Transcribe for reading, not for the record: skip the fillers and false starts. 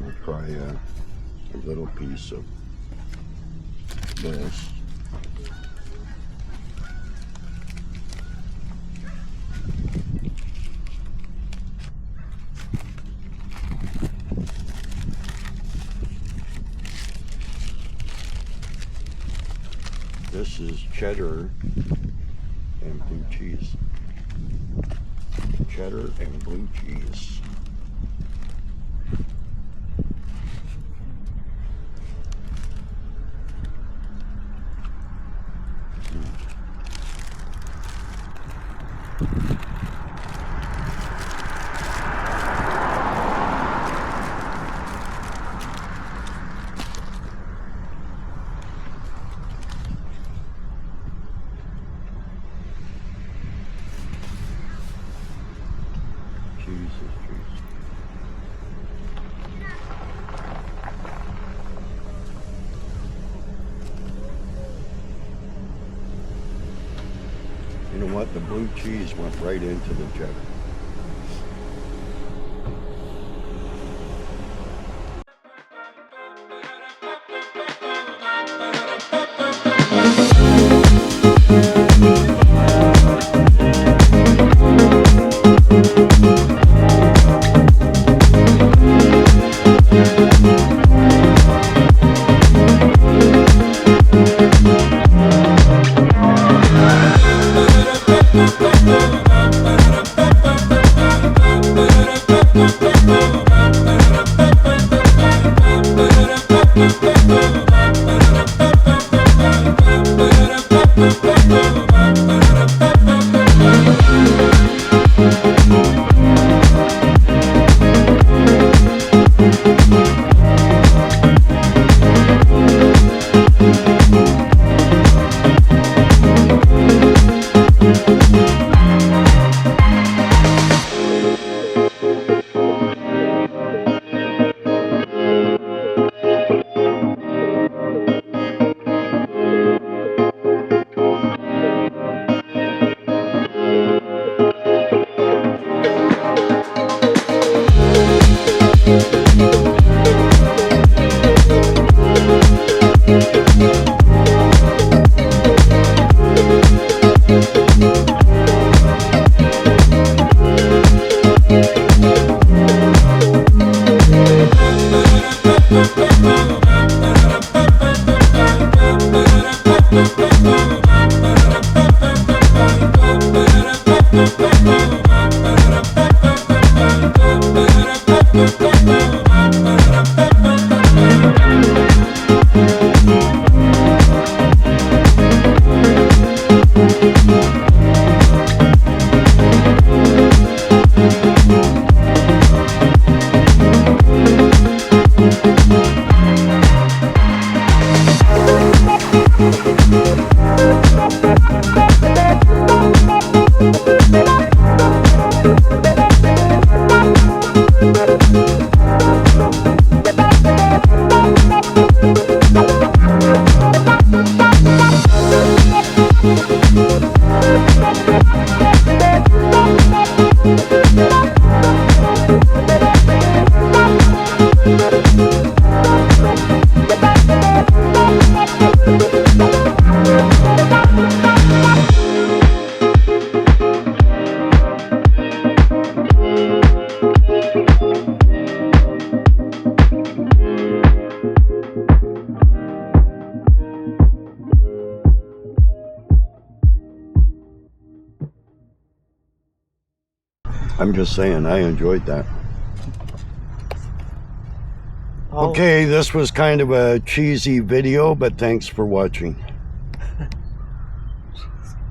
I'll try a little piece of this. This is cheddar and blue cheese. Cheddar and blue cheese. You know what? The blue cheese went right into the cheddar. I'm just saying, I enjoyed that. Okay, this was kind of a cheesy video, but thanks for watching.